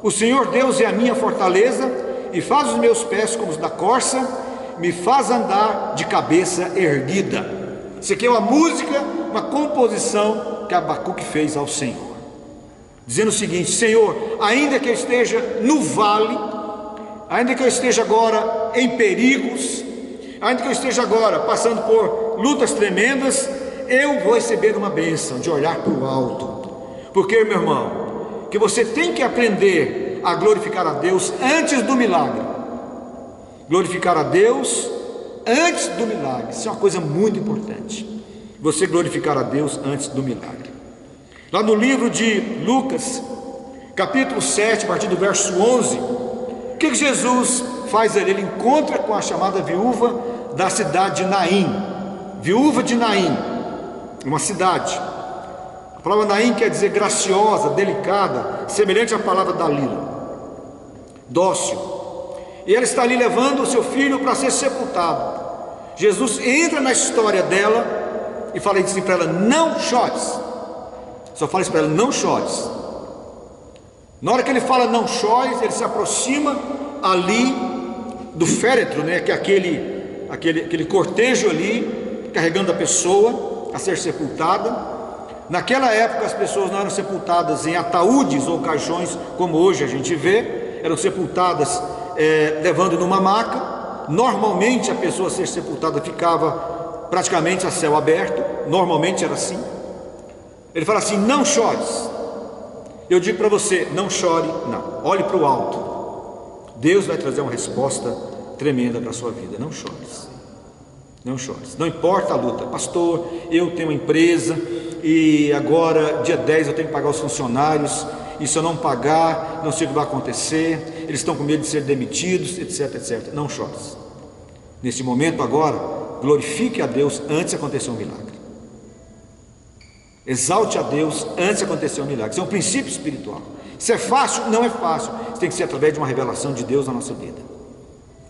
O Senhor Deus é a minha fortaleza, e faz os meus pés como os da corça, me faz andar de cabeça erguida. Isso aqui é uma música, uma composição que Abacuque fez ao Senhor, dizendo o seguinte: Senhor, ainda que eu esteja no vale, ainda que eu esteja agora em perigos, ainda que eu esteja agora passando por lutas tremendas, eu vou receber uma bênção de olhar para o alto. Porque, meu irmão, que você tem que aprender a glorificar a Deus antes do milagre. Glorificar a Deus antes do milagre, isso é uma coisa muito importante. Você glorificar a Deus antes do milagre. Lá no livro de Lucas, capítulo 7, a partir do verso 11, o que Jesus faz ali? Ele encontra com a chamada viúva da cidade de Naim. Viúva de Naim, uma cidade. A palavra Naim quer dizer graciosa, delicada, semelhante à palavra Dalila, dócil. E ela está ali levando o seu filho para ser sepultado. Jesus entra na história dela e fala assim para ela: não chores. Só fala isso para ela: não chores. Na hora que ele fala não chores, ele se aproxima ali do féretro, né, que é aquele cortejo ali, carregando a pessoa a ser sepultada. Naquela época as pessoas não eram sepultadas em ataúdes ou caixões como hoje a gente vê, eram sepultadas levando numa maca. Normalmente a pessoa a ser sepultada ficava praticamente a céu aberto, normalmente era assim. Ele fala assim: não chores. Eu digo para você: não chore, não, olhe para o alto. Deus vai trazer uma resposta tremenda para a sua vida. Não chores, não chores, não importa a luta. Pastor, eu tenho uma empresa e agora dia 10 eu tenho que pagar os funcionários, e se eu não pagar, não sei o que vai acontecer, eles estão com medo de ser demitidos, etc, etc. Não chores. Neste momento agora, glorifique a Deus antes de acontecer um milagre. Exalte a Deus antes de acontecer um milagre. Isso é um princípio espiritual. Isso é fácil? Não é fácil. Isso tem que ser através de uma revelação de Deus na nossa vida.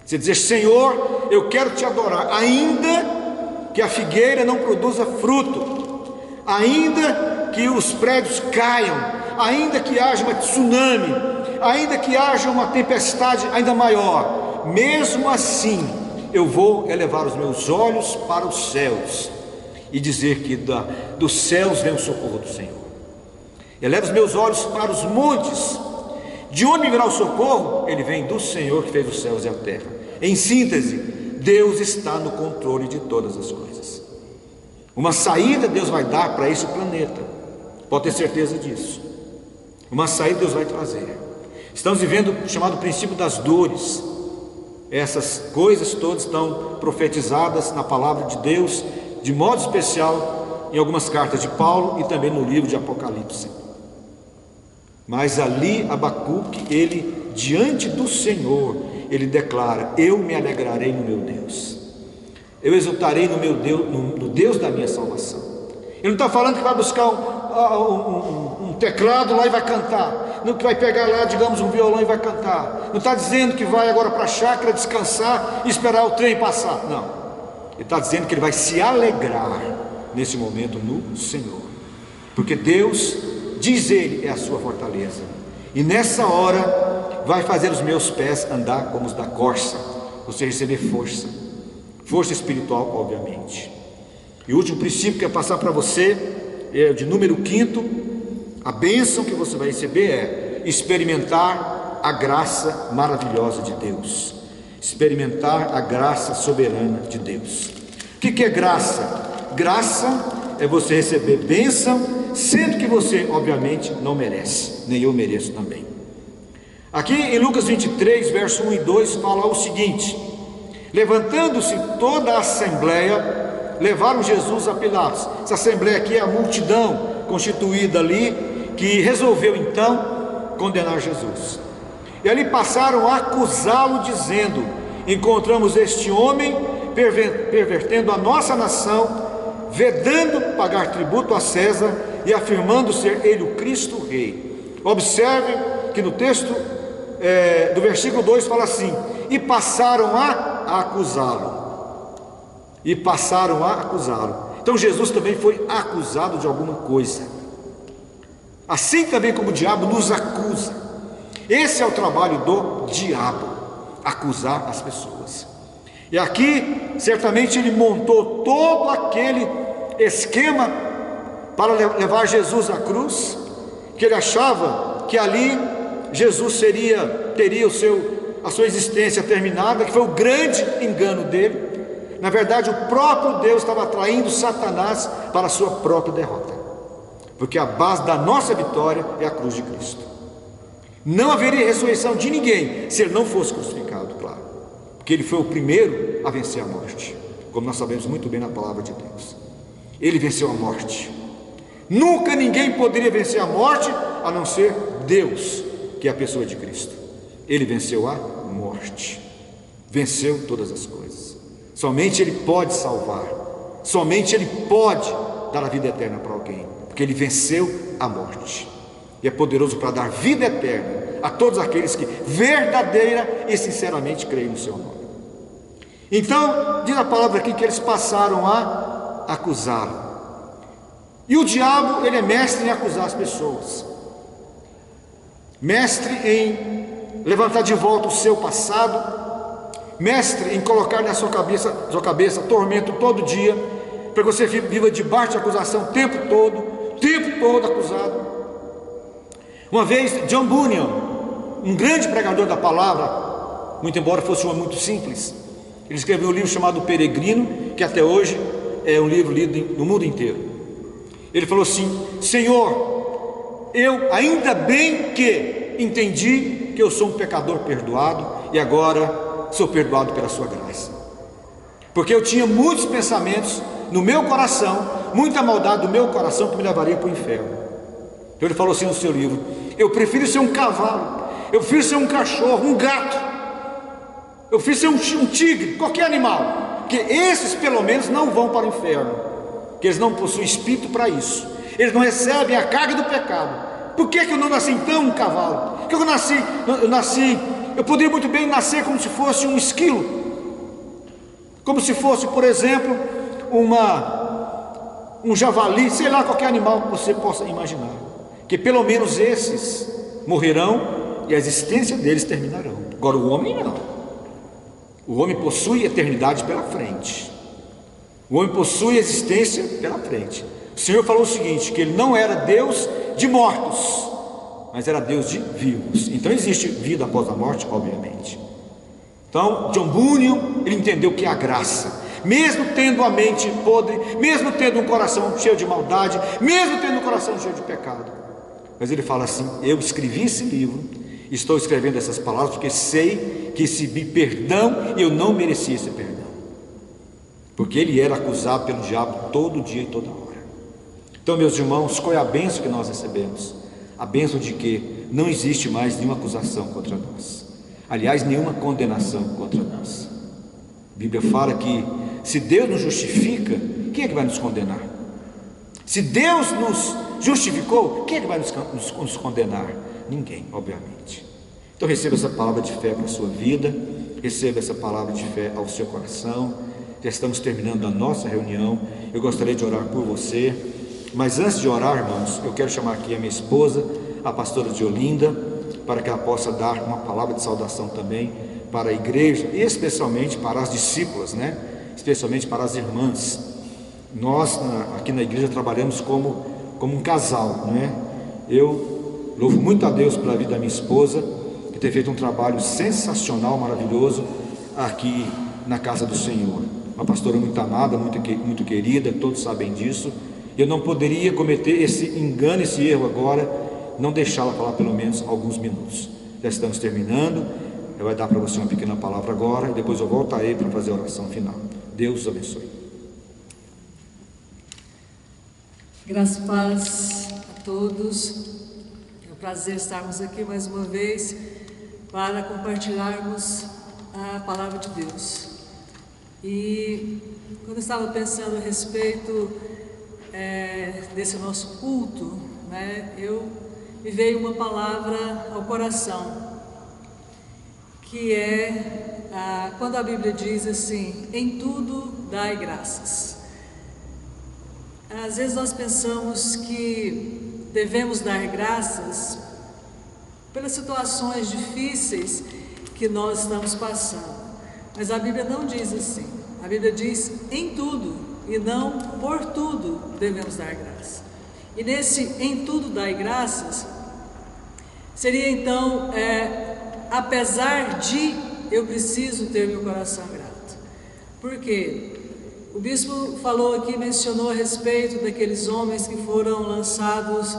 Você dizer: Senhor, eu quero te adorar, ainda que a figueira não produza fruto, ainda que os prédios caiam, ainda que haja uma tsunami, ainda que haja uma tempestade ainda maior, mesmo assim eu vou elevar os meus olhos para os céus e dizer que dos céus vem o socorro do Senhor. Eleva os meus olhos para os montes. De onde virá o socorro? Ele vem do Senhor que fez os céus e a terra. Em síntese, Deus está no controle de todas as coisas. Uma saída Deus vai dar para esse planeta, pode ter certeza disso. Uma saída Deus vai trazer. Estamos vivendo o chamado princípio das dores. Essas coisas todas estão profetizadas na palavra de Deus, de modo especial em algumas cartas de Paulo e também no livro de Apocalipse. Mas ali Abacuque, ele diante do Senhor, ele declara: eu me alegrarei no meu Deus, eu exultarei no meu Deus, no Deus da minha salvação. Ele não está falando que vai buscar um teclado lá e vai cantar, não que vai pegar lá, digamos, um violão e vai cantar, não está dizendo que vai agora para a chácara descansar e esperar o trem passar, não. Ele está dizendo que ele vai se alegrar nesse momento no Senhor, porque Deus, diz ele, é a sua fortaleza, e nessa hora vai fazer os meus pés andar como os da corça. Você receber força espiritual, obviamente. E o último princípio que eu quero passar para você é de número 5. A bênção que você vai receber é experimentar a graça maravilhosa de Deus, experimentar a graça soberana de Deus. O que é graça? Graça é você receber bênção, sendo que você obviamente não merece, nem eu mereço também. Aqui em Lucas 23, verso 1 e 2 fala o seguinte: levantando-se toda a assembleia, levaram Jesus a Pilatos. Essa assembleia aqui é a multidão constituída ali, que resolveu então condenar Jesus. E ali passaram a acusá-lo, dizendo: encontramos este homem pervertendo a nossa nação, vedando pagar tributo a César e afirmando ser ele o Cristo Rei. Observe que no texto do versículo 2 fala assim: e passaram a acusá-lo. E passaram a acusá-lo. Então Jesus também foi acusado de alguma coisa, assim também como o diabo nos acusa. Esse é o trabalho do diabo, acusar as pessoas. E aqui certamente ele montou todo aquele esquema para levar Jesus à cruz, que ele achava que ali Jesus teria o seu a sua existência terminada, que foi o grande engano dele. Na verdade, o próprio Deus estava atraindo Satanás para a sua própria derrota, porque a base da nossa vitória é a cruz de Cristo. Não haveria ressurreição de ninguém se ele não fosse crucificado, claro, porque ele foi o primeiro a vencer a morte, como nós sabemos muito bem na palavra de Deus. Ele venceu a morte. Nunca ninguém poderia vencer a morte a não ser Deus, que é a pessoa de Cristo. Ele venceu a morte, venceu todas as coisas. Somente Ele pode salvar, somente Ele pode dar a vida eterna para alguém, porque Ele venceu a morte e é poderoso para dar vida eterna a todos aqueles que verdadeira e sinceramente creem no seu nome. Então, diz a palavra aqui que eles passaram a acusá-lo. E o diabo, ele é mestre em acusar as pessoas, mestre em levantar de volta o seu passado, mestre em colocar na sua cabeça tormento todo dia, para que você viva debaixo de acusação o tempo todo acusado. Uma vez, John Bunyan, um grande pregador da palavra, muito embora fosse um homem muito simples, ele escreveu um livro chamado O Peregrino, que até hoje é um livro lido no mundo inteiro. Ele falou assim: Senhor, eu ainda bem que entendi que eu sou um pecador perdoado e agora sou perdoado pela sua graça, porque eu tinha muitos pensamentos no meu coração, muita maldade do meu coração que me levaria para o inferno. Então ele falou assim no seu livro: eu prefiro ser um cavalo, eu prefiro ser um cachorro, um gato, eu prefiro ser um tigre, qualquer animal, que esses pelo menos não vão para o inferno, que eles não possuem espírito para isso, eles não recebem a carga do pecado. Por que eu não nasci então um cavalo? Porque eu poderia muito bem nascer como se fosse um esquilo, como se fosse, por exemplo, um javali, sei lá, qualquer animal que você possa imaginar, que pelo menos esses morrerão e a existência deles terminarão. Agora o homem não, o homem possui eternidade pela frente, o homem possui existência pela frente. O Senhor falou o seguinte, que Ele não era Deus de mortos, mas era Deus de vivos. Então existe vida após a morte, obviamente. Então John Bunyan, ele entendeu que a graça, mesmo tendo a mente podre, mesmo tendo um coração cheio de maldade, mesmo tendo um coração cheio de pecado, mas ele fala assim: eu escrevi esse livro, estou escrevendo essas palavras porque sei que esse perdão, eu não merecia esse perdão, porque ele era acusado pelo diabo todo dia e toda hora. Então, meus irmãos, qual é a bênção que nós recebemos? A bênção de que não existe mais nenhuma acusação contra nós, aliás, nenhuma condenação contra nós. A Bíblia fala que se Deus nos justifica, quem é que vai nos condenar? Se Deus nos justificou, quem é que vai nos condenar? Ninguém, obviamente. Então receba essa palavra de fé para a sua vida, receba essa palavra de fé ao seu coração. Já estamos terminando a nossa reunião. Eu gostaria de orar por você, mas antes de orar, irmãos, eu quero chamar aqui a minha esposa, a pastora de Olinda, para que ela possa dar uma palavra de saudação também para a igreja, e especialmente para as discípulas, né? Especialmente para as irmãs. Nós aqui na igreja trabalhamos como um casal, né? Eu louvo muito a Deus pela vida da minha esposa, que tem feito um trabalho sensacional, maravilhoso aqui na casa do Senhor. Uma pastora muito amada, muito querida, todos sabem disso. Eu não poderia cometer esse engano, esse erro agora, não deixá-la falar pelo menos alguns minutos. Já estamos terminando. Eu vou dar para você uma pequena palavra agora e depois eu voltarei para fazer a oração final. Deus os abençoe. Graças e paz a todos. É um prazer estarmos aqui mais uma vez para compartilharmos a palavra de Deus. E quando eu estava pensando a respeito desse nosso culto, né, me veio uma palavra ao coração, que é quando a Bíblia diz assim: em tudo dai graças. Às vezes nós pensamos que devemos dar graças pelas situações difíceis que nós estamos passando, mas a Bíblia não diz assim. A Bíblia diz em tudo, e não por tudo devemos dar graça. E nesse em tudo dai graças seria então apesar de, eu preciso ter meu coração grato. Por quê? O bispo falou aqui, mencionou a respeito daqueles homens que foram lançados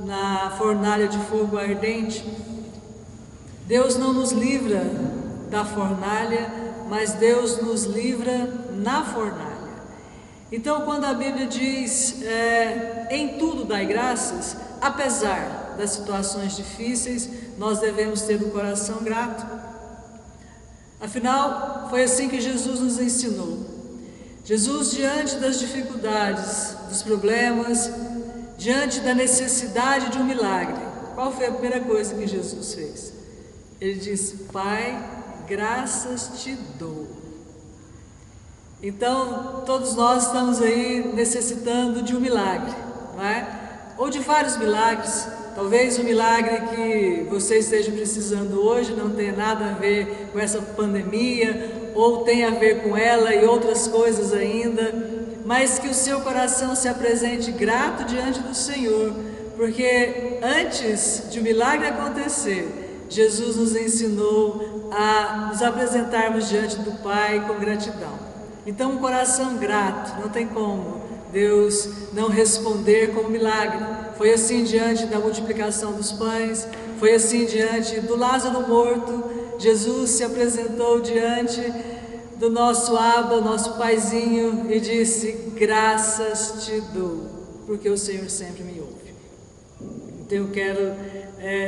na fornalha de fogo ardente. Deus não nos livra da fornalha, mas Deus nos livra na fornalha. Então, quando a Bíblia diz, em tudo dai graças, apesar das situações difíceis, nós devemos ter um coração grato. Afinal, foi assim que Jesus nos ensinou. Jesus, diante das dificuldades, dos problemas, diante da necessidade de um milagre, qual foi a primeira coisa que Jesus fez? Ele disse: Pai, graças te dou. Então, todos nós estamos aí necessitando de um milagre, não é? Ou de vários milagres. Talvez o milagre que você esteja precisando hoje não tenha nada a ver com essa pandemia, ou tem a ver com ela e outras coisas ainda, mas que o seu coração se apresente grato diante do Senhor, porque antes de o milagre acontecer, Jesus nos ensinou a nos apresentarmos diante do Pai com gratidão. Então, um coração grato, não tem como Deus não responder com um milagre. Foi assim diante da multiplicação dos pães, foi assim diante do Lázaro morto. Jesus se apresentou diante do nosso Abba, nosso Paizinho, e disse: graças te dou, porque o Senhor sempre me ouve. Então eu quero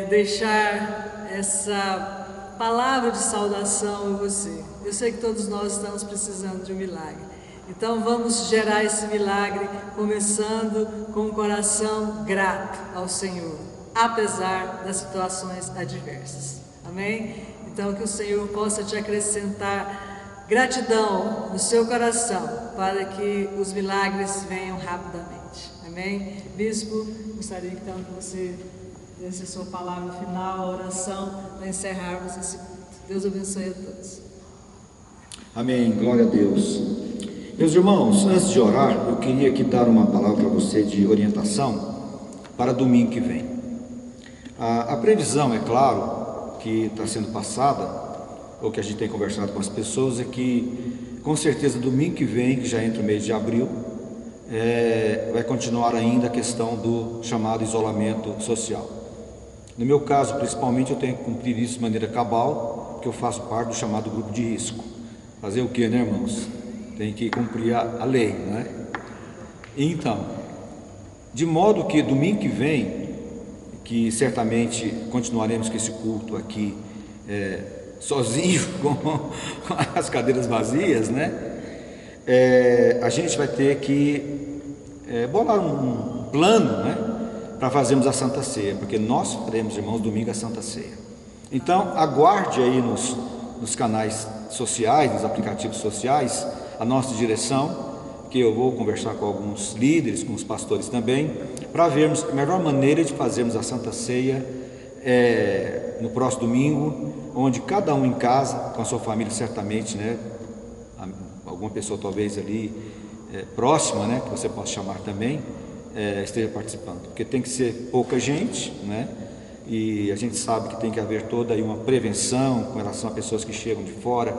deixar essa palavra de saudação a você. Eu sei que todos nós estamos precisando de um milagre. Então vamos gerar esse milagre, começando com um coração grato ao Senhor, apesar das situações adversas. Amém? Então que o Senhor possa te acrescentar gratidão no seu coração, para que os milagres venham rapidamente. Amém? Bispo, gostaria então que você desse a sua palavra final, a oração, para encerrarmos esse culto. Deus abençoe a todos. Amém, glória a Deus. Meus irmãos, antes de orar, eu queria aqui dar uma palavra para você de orientação para domingo que vem. A previsão, é claro, que está sendo passada, ou que a gente tem conversado com as pessoas, é que com certeza domingo que vem, que já entra o mês de abril, vai continuar ainda a questão do chamado isolamento social. No meu caso, principalmente, eu tenho que cumprir isso de maneira cabal, porque eu faço parte do chamado grupo de risco. Fazer o que, né, irmãos? Tem que cumprir a lei, né? Então, de modo que domingo que vem, que certamente continuaremos com esse culto aqui sozinho, com as cadeiras vazias, né? A gente vai ter que bolar um plano, né, para fazermos a Santa Ceia, porque nós faremos, irmãos, domingo a Santa Ceia. Então, aguarde aí nos canais sociais, nos aplicativos sociais, a nossa direção, que eu vou conversar com alguns líderes, com os pastores também, para vermos a melhor maneira de fazermos a Santa Ceia no próximo domingo, onde cada um em casa, com a sua família certamente, né, alguma pessoa talvez ali próxima, né, que você possa chamar também, esteja participando, porque tem que ser pouca gente, né, e a gente sabe que tem que haver toda aí uma prevenção com relação a pessoas que chegam de fora,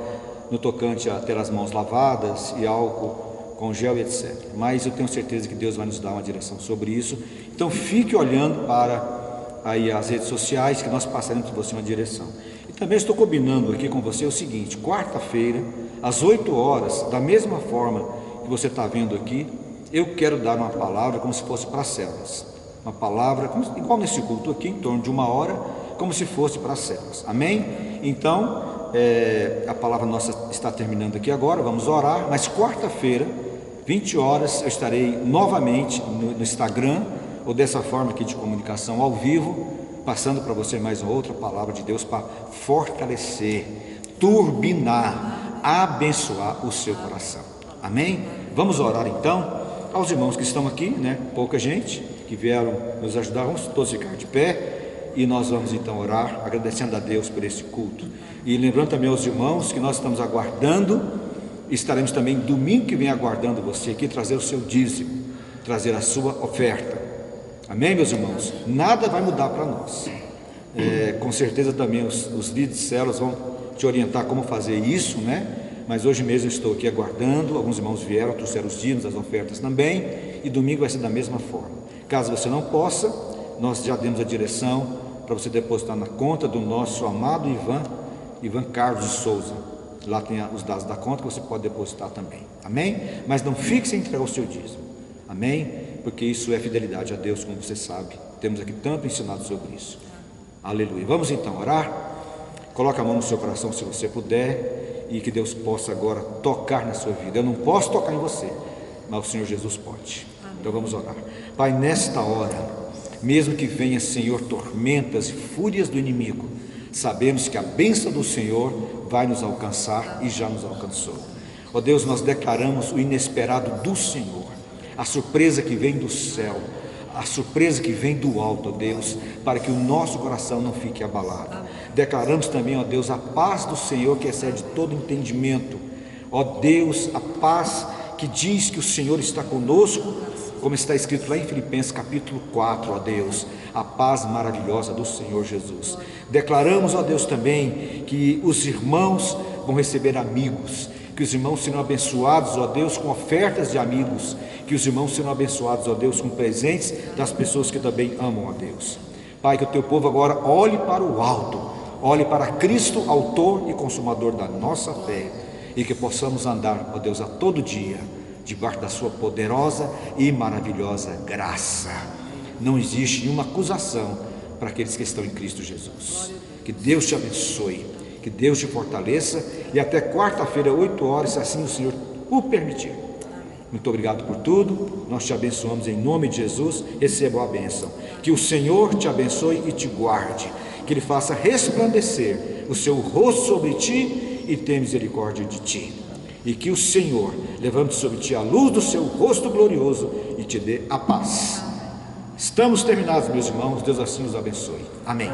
no tocante a ter as mãos lavadas e álcool com gel e etc. Mas eu tenho certeza que Deus vai nos dar uma direção sobre isso. Então fique olhando para aí as redes sociais, que nós passaremos para você uma direção. E também estou combinando aqui com você o seguinte: quarta-feira, às 8 horas, da mesma forma que você está vendo aqui, eu quero dar uma palavra como se fosse para as células. Uma palavra, igual nesse culto aqui, em torno de 1 hora, como se fosse para as células. Amém? Então, a palavra nossa está terminando aqui agora, vamos orar, mas quarta-feira, 20 horas, eu estarei novamente no Instagram, ou dessa forma aqui de comunicação ao vivo, passando para você mais uma outra palavra de Deus para fortalecer, turbinar, abençoar o seu coração. Amém? Vamos orar então. Aos irmãos que estão aqui, né, pouca gente, que vieram nos ajudar, vamos todos ficar de pé. E nós vamos então orar, agradecendo a Deus por esse culto. E lembrando também aos irmãos que nós estamos aguardando, estaremos também domingo que vem aguardando você aqui, trazer o seu dízimo, trazer a sua oferta. Amém, meus irmãos? Nada vai mudar para nós. Com certeza também os líderes de células vão te orientar como fazer isso, né? Mas hoje mesmo eu estou aqui aguardando. Alguns irmãos vieram, trouxeram os dízimos, as ofertas também, e domingo vai ser da mesma forma. Caso você não possa, nós já demos a direção para você depositar na conta do nosso amado Ivan Carlos de Souza. Lá tem os dados da conta que você pode depositar também, amém? Mas não fique sem entregar o seu dízimo, amém? Porque isso é fidelidade a Deus, como você sabe. Temos aqui tanto ensinado sobre isso. Aleluia. Vamos então orar. Coloque a mão no seu coração se você puder, e que Deus possa agora tocar na sua vida. Eu não posso tocar em você, mas o Senhor Jesus pode. Então vamos orar. Pai, nesta hora, mesmo que venha, Senhor, tormentas e fúrias do inimigo, sabemos que a bênção do Senhor vai nos alcançar e já nos alcançou. Ó Deus, nós declaramos o inesperado do Senhor, a surpresa que vem do céu, a surpresa que vem do alto, ó Deus, para que o nosso coração não fique abalado. Declaramos também, ó Deus, a paz do Senhor que excede todo entendimento. Ó Deus, a paz que diz que o Senhor está conosco, como está escrito lá em Filipenses capítulo 4, ó Deus, a paz maravilhosa do Senhor Jesus. Declaramos, ó Deus, também que os irmãos vão receber amigos, que os irmãos serão abençoados, ó Deus, com ofertas de amigos, que os irmãos serão abençoados, ó Deus, com presentes das pessoas que também amam a Deus. Pai, que o teu povo agora olhe para o alto, olhe para Cristo, autor e consumador da nossa fé, e que possamos andar, ó Deus, a todo dia, debaixo da sua poderosa e maravilhosa graça. Não existe nenhuma acusação para aqueles que estão em Cristo Jesus. Que Deus te abençoe, que Deus te fortaleça, e até quarta-feira, 8 horas, se assim o Senhor o permitir. Muito obrigado por tudo, nós te abençoamos em nome de Jesus. Receba a bênção. Que o Senhor te abençoe e te guarde, que Ele faça resplandecer o seu rosto sobre ti e tenha misericórdia de ti, e que o Senhor levante sobre ti a luz do seu rosto glorioso e te dê a paz. Estamos terminados, meus irmãos. Deus assim os abençoe. Amém.